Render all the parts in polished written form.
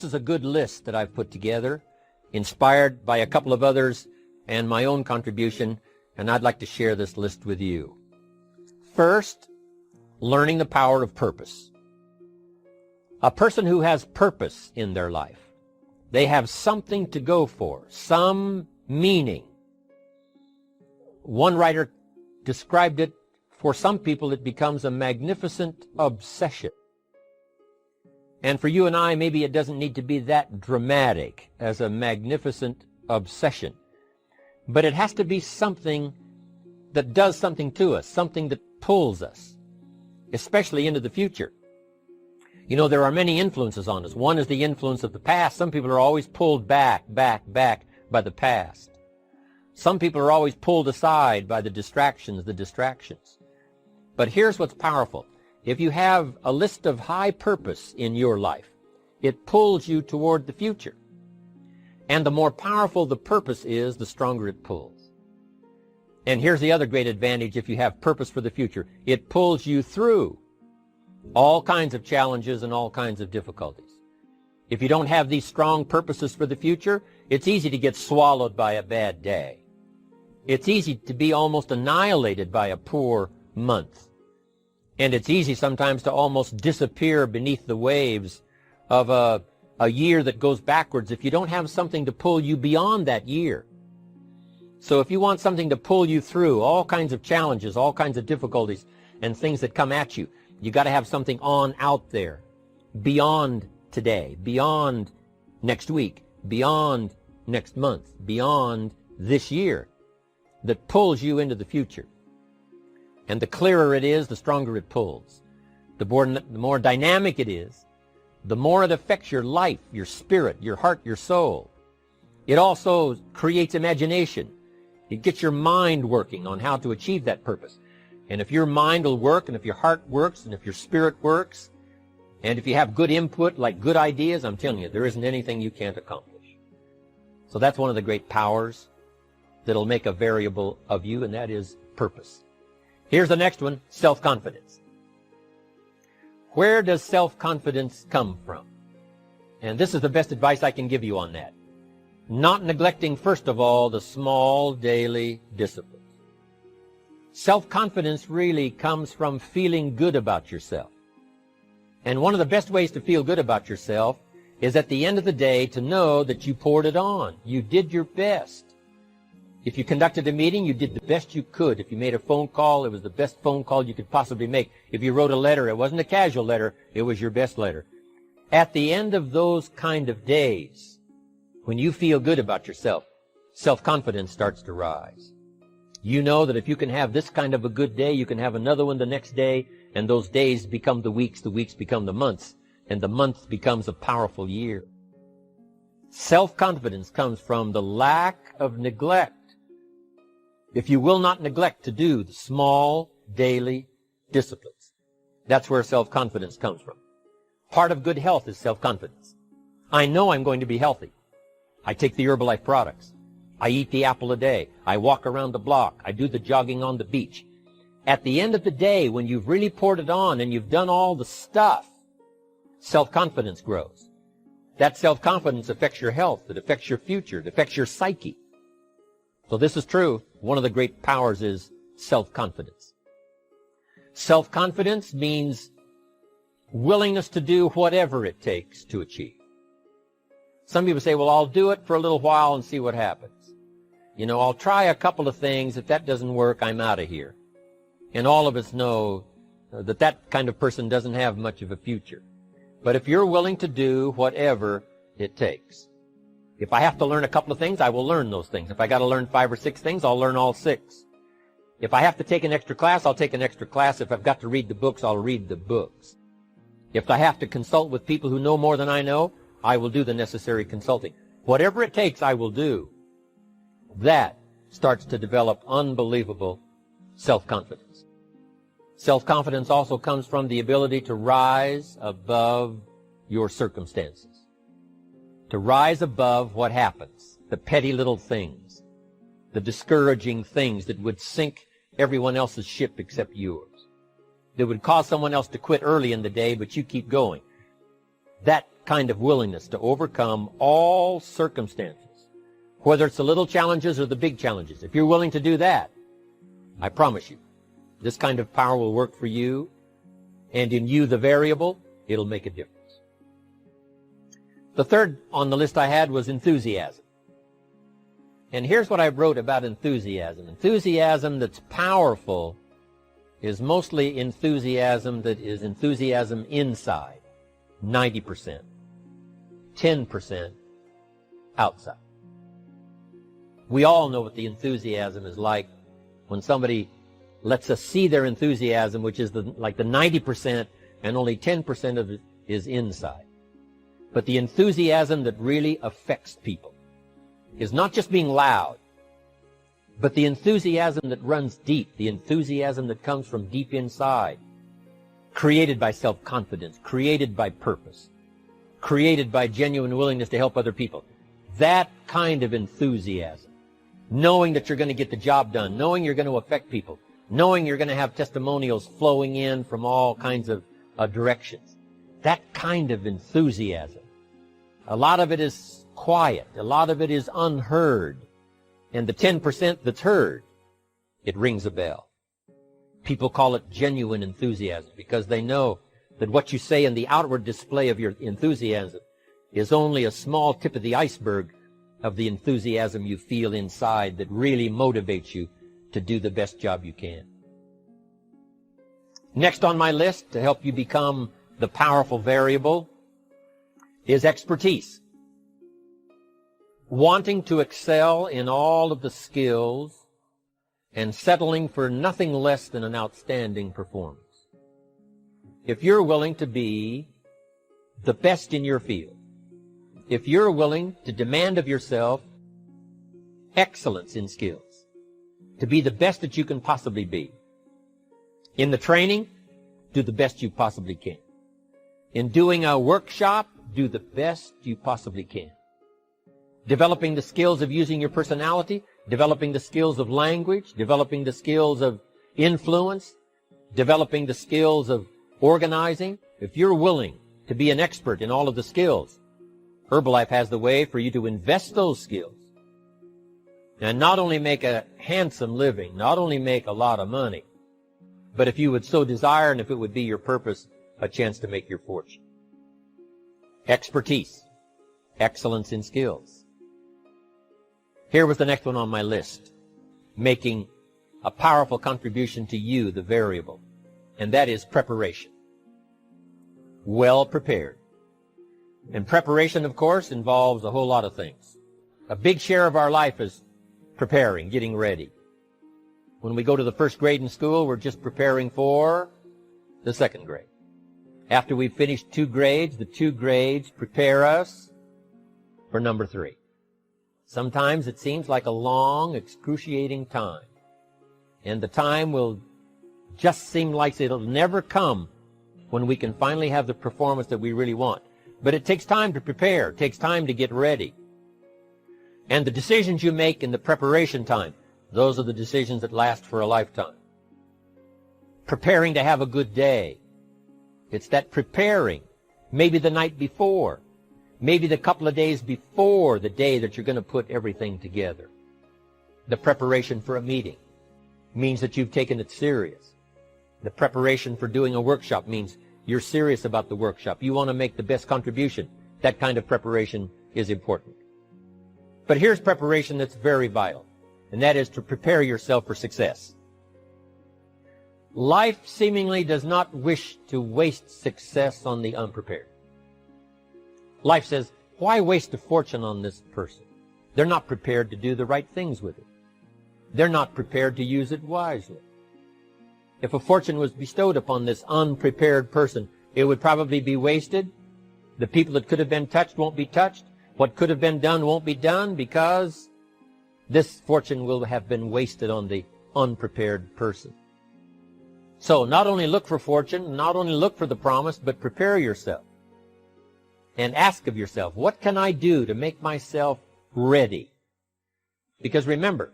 This is a good list that I've put together, inspired by a couple of others and my own contribution, and I'd like to share this list with you. First, learning the power of purpose. A person who has purpose in their life, they have something to go for, some meaning. One writer described it, for some people it becomes a magnificent obsession. And for you and I, maybe it doesn't need to be that dramatic as a magnificent obsession. But it has to be something that does something to us, something that pulls us, especially into the future. You know, there are many influences on us. One is the influence of the past. Some people are always pulled back by the past. Some people are always pulled aside by the distractions. But here's what's powerful. If you have a list of high purpose in your life, it pulls you toward the future. And the more powerful the purpose is, the stronger it pulls. And here's the other great advantage if you have purpose for the future. It pulls you through all kinds of challenges and all kinds of difficulties. If you don't have these strong purposes for the future, it's easy to get swallowed by a bad day. It's easy to be almost annihilated by a poor month. And it's easy sometimes to almost disappear beneath the waves of a year that goes backwards if you don't have something to pull you beyond that year. So if you want something to pull you through all kinds of challenges, all kinds of difficulties and things that come at you, you got to have something on out there beyond today, beyond next week, beyond next month, beyond this year, that pulls you into the future. And the clearer it is, the stronger it pulls. The more dynamic it is, the more it affects your life, your spirit, your heart, your soul. It also creates imagination. It gets your mind working on how to achieve that purpose. And if your mind will work, and if your heart works, and if your spirit works, and if you have good input, like good ideas, I'm telling you, there isn't anything you can't accomplish. So that's one of the great powers that'll make a variable of you, and that is purpose. Here's the next one, self-confidence. Where does self-confidence come from? And this is the best advice I can give you on that. Not neglecting, first of all, the small daily disciplines. Self-confidence really comes from feeling good about yourself. And one of the best ways to feel good about yourself is at the end of the day to know that you poured it on. You did your best. If you conducted a meeting, you did the best you could. If you made a phone call, it was the best phone call you could possibly make. If you wrote a letter, it wasn't a casual letter, it was your best letter. At the end of those kind of days, when you feel good about yourself, self-confidence starts to rise. You know that if you can have this kind of a good day, you can have another one the next day, and those days become the weeks become the months, and the month becomes a powerful year. Self-confidence comes from the lack of neglect. If you will not neglect to do the small daily disciplines, that's where self-confidence comes from. Part of good health is self-confidence. I know I'm going to be healthy. I take the Herbalife products. I eat the apple a day. I walk around the block. I do the jogging on the beach. At the end of the day, when you've really poured it on and you've done all the stuff, self-confidence grows. That self-confidence affects your health. It affects your future. It affects your psyche. So this is true. One of the great powers is self-confidence. Self-confidence means willingness to do whatever it takes to achieve. Some people say, well, I'll do it for a little while and see what happens. You know, I'll try a couple of things. If that doesn't work, I'm out of here. And all of us know that that kind of person doesn't have much of a future. But if you're willing to do whatever it takes, if I have to learn a couple of things, I will learn those things. If I got to learn 5 or 6 things, I'll learn all 6. If I have to take an extra class, I'll take an extra class. If I've got to read the books, I'll read the books. If I have to consult with people who know more than I know, I will do the necessary consulting. Whatever it takes, I will do. That starts to develop unbelievable self-confidence. Self-confidence also comes from the ability to rise above your circumstances. To rise above what happens, the petty little things, the discouraging things that would sink everyone else's ship except yours, that would cause someone else to quit early in the day, but you keep going. That kind of willingness to overcome all circumstances, whether it's the little challenges or the big challenges, if you're willing to do that, I promise you, this kind of power will work for you, and in you, the variable, it'll make a difference. The third on the list I had was enthusiasm. And here's what I wrote about enthusiasm. Enthusiasm that's powerful is mostly enthusiasm that is enthusiasm inside, 90%, 10% outside. We all know what the enthusiasm is like when somebody lets us see their enthusiasm, which is like the 90%, and only 10% of it is inside. But the enthusiasm that really affects people is not just being loud, but the enthusiasm that runs deep, the enthusiasm that comes from deep inside, created by self-confidence, created by purpose, created by genuine willingness to help other people. That kind of enthusiasm, knowing that you're going to get the job done, knowing you're going to affect people, knowing you're going to have testimonials flowing in from all kinds of directions. That kind of enthusiasm. A lot of it is quiet. A lot of it is unheard. And the 10% that's heard, it rings a bell. People call it genuine enthusiasm because they know that what you say in the outward display of your enthusiasm is only a small tip of the iceberg of the enthusiasm you feel inside that really motivates you to do the best job you can. Next on my list to help you become the powerful variable is expertise. Wanting to excel in all of the skills and settling for nothing less than an outstanding performance. If you're willing to be the best in your field, if you're willing to demand of yourself excellence in skills, to be the best that you can possibly be. In the training, do the best you possibly can. In doing a workshop, do the best you possibly can. Developing the skills of using your personality, developing the skills of language, developing the skills of influence, developing the skills of organizing. If you're willing to be an expert in all of the skills, Herbalife has the way for you to invest those skills and not only make a handsome living, not only make a lot of money, but if you would so desire and if it would be your purpose, a chance to make your fortune. Expertise, excellence in skills. Here was the next one on my list, making a powerful contribution to you, the variable, and that is preparation. Well prepared. And preparation, of course, involves a whole lot of things. A big share of our life is preparing, getting ready. When we go to the first grade in school, we're just preparing for the second grade. After we've finished 2 grades, the 2 grades prepare us for number 3. Sometimes it seems like a long, excruciating time. And the time will just seem like it'll never come when we can finally have the performance that we really want. But it takes time to prepare. It takes time to get ready. And the decisions you make in the preparation time, those are the decisions that last for a lifetime. Preparing to have a good day. It's that preparing, maybe the night before, maybe the couple of days before the day that you're going to put everything together. The preparation for a meeting means that you've taken it serious. The preparation for doing a workshop means you're serious about the workshop. You want to make the best contribution. That kind of preparation is important. But here's preparation that's very vital, and that is to prepare yourself for success. Life seemingly does not wish to waste success on the unprepared. Life says, why waste a fortune on this person? They're not prepared to do the right things with it. They're not prepared to use it wisely. If a fortune was bestowed upon this unprepared person, it would probably be wasted. The people that could have been touched won't be touched. What could have been done won't be done because this fortune will have been wasted on the unprepared person. So not only look for fortune, not only look for the promise, but prepare yourself. And ask of yourself, what can I do to make myself ready? Because remember,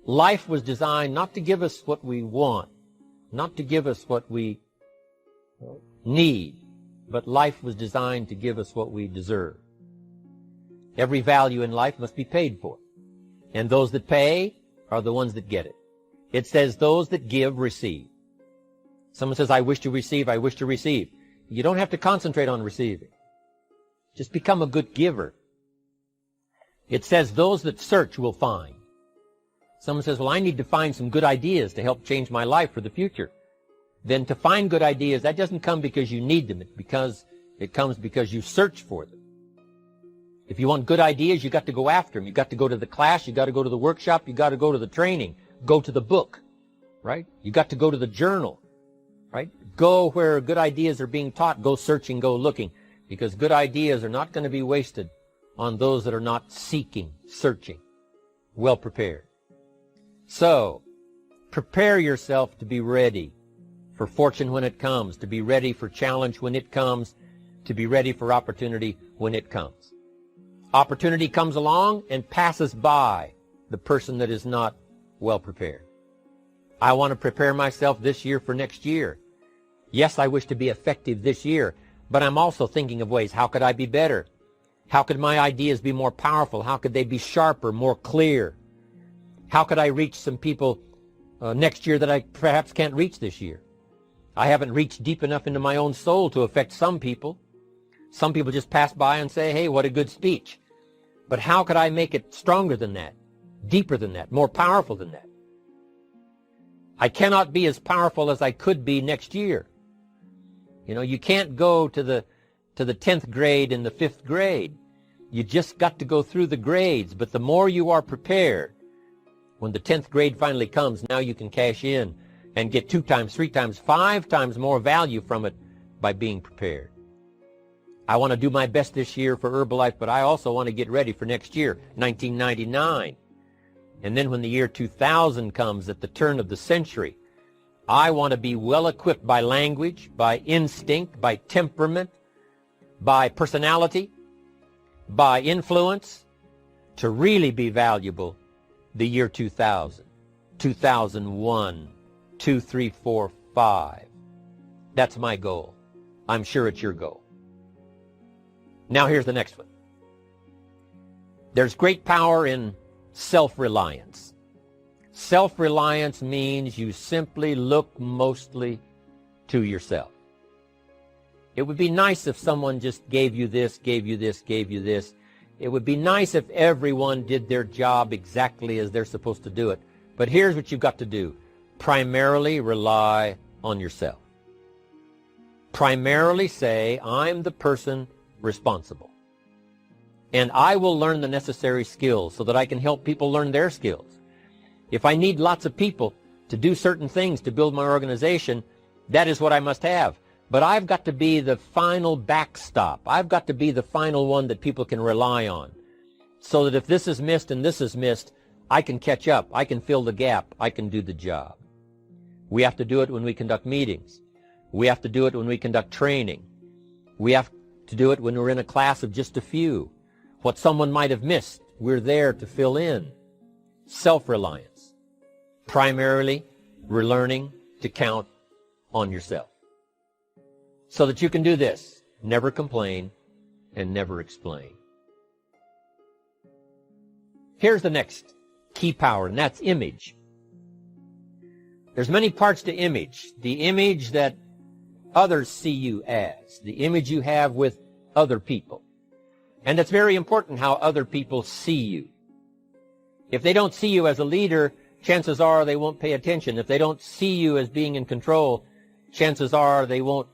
life was designed not to give us what we want, not to give us what we need, but life was designed to give us what we deserve. Every value in life must be paid for, and those that pay are the ones that get it. It says those that give receive. Someone says, I wish to receive, I wish to receive. You don't have to concentrate on receiving. Just become a good giver. It says those that search will find. Someone says, well, I need to find some good ideas to help change my life for the future. Then to find good ideas, that doesn't come because you need them. It comes because you search for them. If you want good ideas, you got to go after them. You got to go to the class, you got to go to the workshop, you got to go to the training, go to the book, right? You got to go to the journal, right? Go where good ideas are being taught. Go searching, go looking, because good ideas are not going to be wasted on those that are not seeking, searching, well prepared. So, prepare yourself to be ready for fortune when it comes, to be ready for challenge when it comes, to be ready for opportunity when it comes. Opportunity comes along and passes by the person that is not well prepared. I want to prepare myself this year for next year. Yes, I wish to be effective this year, but I'm also thinking of ways, how could I be better? How could my ideas be more powerful? How could they be sharper, more clear? How could I reach some people next year that I perhaps can't reach this year? I haven't reached deep enough into my own soul to affect some people. Some people just pass by and say, hey, what a good speech. But how could I make it stronger than that, deeper than that, more powerful than that? I cannot be as powerful as I could be next year. You know, you can't go to the 10th grade in the 5th grade. You just got to go through the grades. But the more you are prepared, when the 10th grade finally comes, now you can cash in and get 2 times, 3 times, 5 times more value from it by being prepared. I want to do my best this year for Herbalife, but I also want to get ready for next year, 1999. And then when the year 2000 comes at the turn of the century, I want to be well equipped by language, by instinct, by temperament, by personality, by influence, to really be valuable the year 2000, 2001, 2, 3, 4, 5. That's my goal. I'm sure it's your goal. Now here's the next one. There's great power in self-reliance. Self-reliance means you simply look mostly to yourself. It would be nice if someone just gave you this, gave you this, gave you this. It would be nice if everyone did their job exactly as they're supposed to do it. But here's what you've got to do. Primarily rely on yourself. Primarily say, I'm the person responsible. And I will learn the necessary skills so that I can help people learn their skills. If I need lots of people to do certain things to build my organization, that is what I must have. But I've got to be the final backstop. I've got to be the final one that people can rely on, so that if this is missed and this is missed, I can catch up. I can fill the gap. I can do the job. We have to do it when we conduct meetings. We have to do it when we conduct training. We have to do it when we're in a class of just a few. What someone might have missed, we're there to fill in. Self-reliance. Primarily, we're learning to count on yourself. So that you can do this. Never complain and never explain. Here's the next key power, and that's image. There's many parts to image. The image that others see you as. The image you have with other people. And it's very important how other people see you. If they don't see you as a leader, chances are they won't pay attention. If they don't see you as being in control, chances are they won't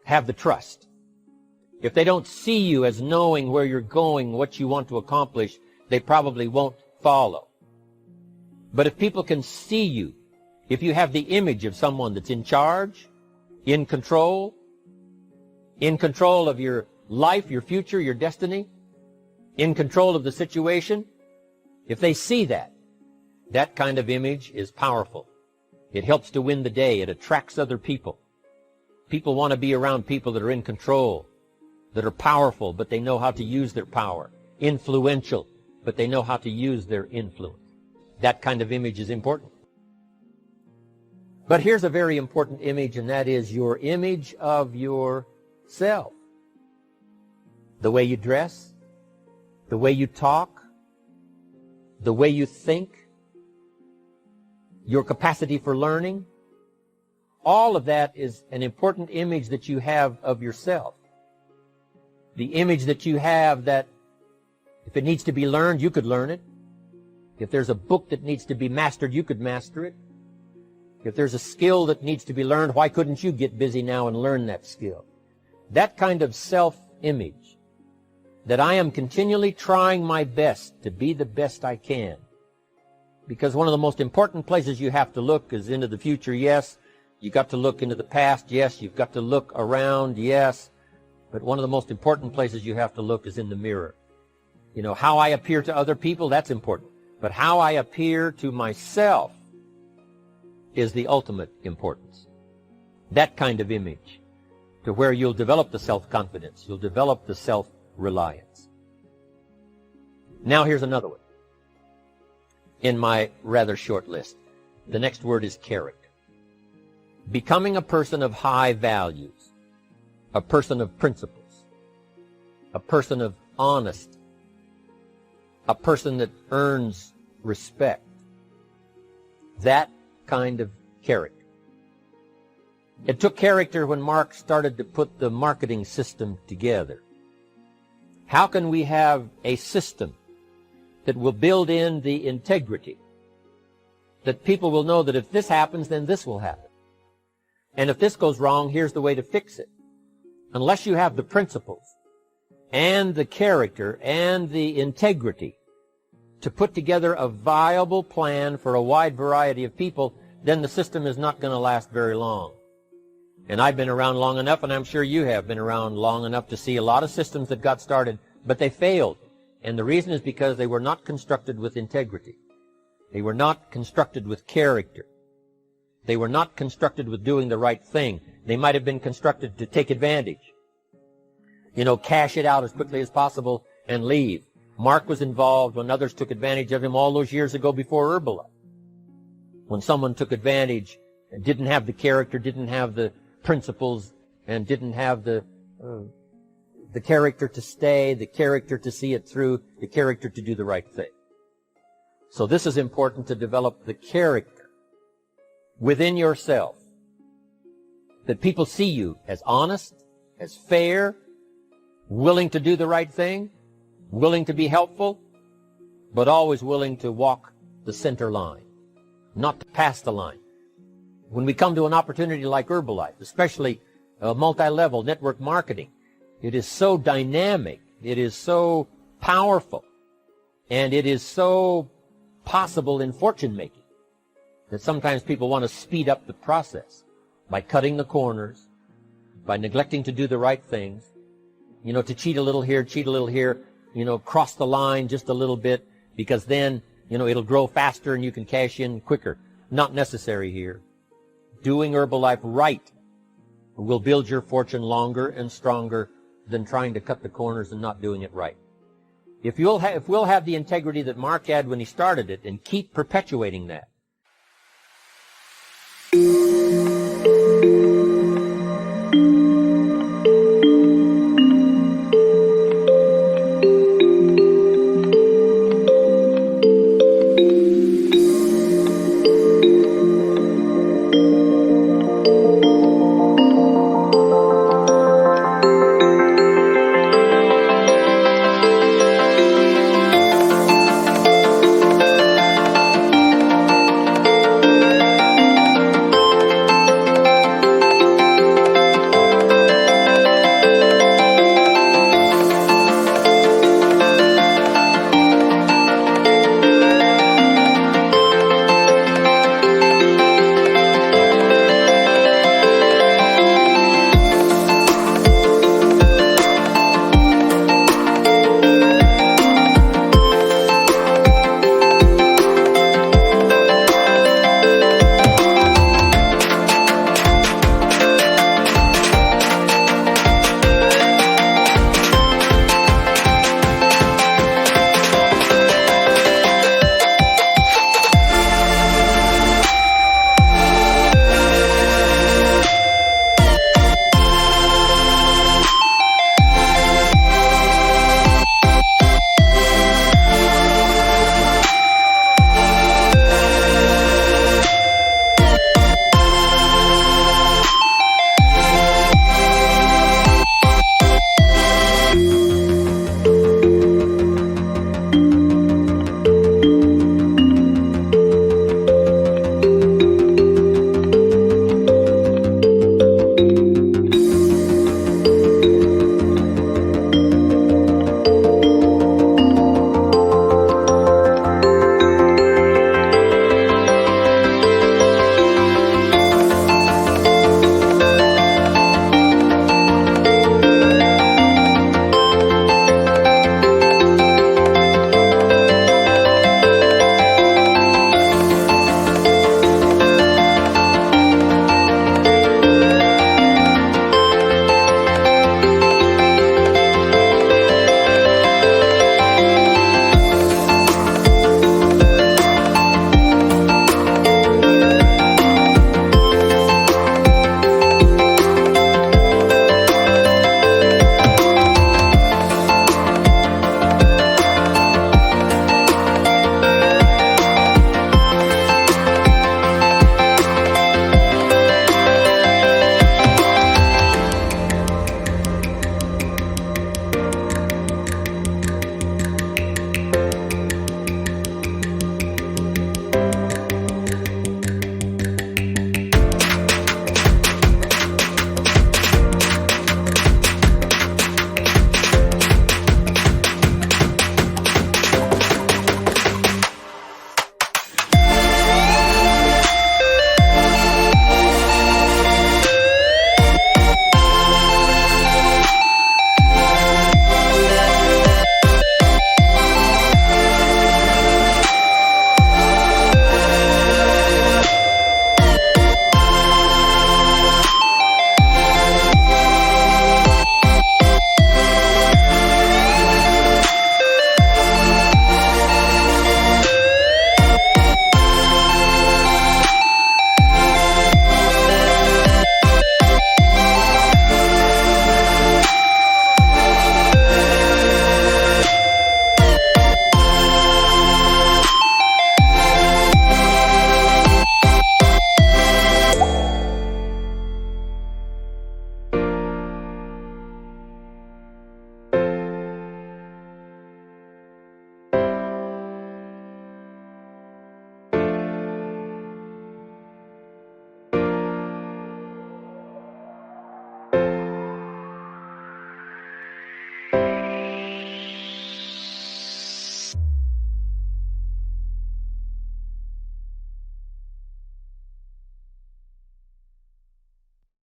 have the trust. If they don't see you as knowing where you're going, what you want to accomplish, they probably won't follow. But if people can see you, if you have the image of someone that's in charge, in control of your life, your future, your destiny, in control of the situation, if they see that, that kind of image is powerful. It helps to win the day. It attracts other people. People want to be around people that are in control, that are powerful, but they know how to use their power. Influential, but they know how to use their influence. That kind of image is important. But here's a very important image, and that is your image of your self. The way you dress, the way you talk, the way you think, your capacity for learning, all of that is an important image that you have of yourself. The image that you have that if it needs to be learned, you could learn it. If there's a book that needs to be mastered, you could master it. If there's a skill that needs to be learned, why couldn't you get busy now and learn that skill? That kind of self-image, that I am continually trying my best to be the best I can. Because one of the most important places you have to look is into the future, yes. You've got to look into the past, yes. You've got to look around, yes. But one of the most important places you have to look is in the mirror. You know, how I appear to other people, that's important. But how I appear to myself is the ultimate importance. That kind of image, to where you'll develop the self-confidence, you'll develop the self-reliance. Now here's another one in my rather short list. The next word is character. Becoming a person of high values, a person of principles, a person of honesty, a person that earns respect. That kind of character. It took character when Mark started to put the marketing system together. How can we have a system that will build in the integrity, that people will know that if this happens, then this will happen. And if this goes wrong, here's the way to fix it. Unless you have the principles and the character and the integrity to put together a viable plan for a wide variety of people, then the system is not going to last very long. And I've been around long enough, and I'm sure you have been around long enough to see a lot of systems that got started, but they failed. And the reason is because they were not constructed with integrity. They were not constructed with character. They were not constructed with doing the right thing. They might have been constructed to take advantage. You know, cash it out as quickly as possible and leave. Mark was involved when others took advantage of him all those years ago before Herbalife. When someone took advantage and didn't have the character, didn't have the principles, and didn't have the character to stay, the character to see it through, the character to do the right thing. So this is important, to develop the character within yourself, that people see you as honest, as fair, willing to do the right thing, willing to be helpful, but always willing to walk the center line, not to pass the line. When we come to an opportunity like Herbalife, especially multi-level network marketing, it is so dynamic, it is so powerful, and it is so possible in fortune making that sometimes people want to speed up the process by cutting the corners, by neglecting to do the right things, you know, to cheat a little here, you know, cross the line just a little bit, because then, you know, it'll grow faster and you can cash in quicker. Not necessary here. Doing Herbalife right will build your fortune longer and stronger than trying to cut the corners and not doing it right. If we'll have the integrity that Mark had when he started it and keep perpetuating that,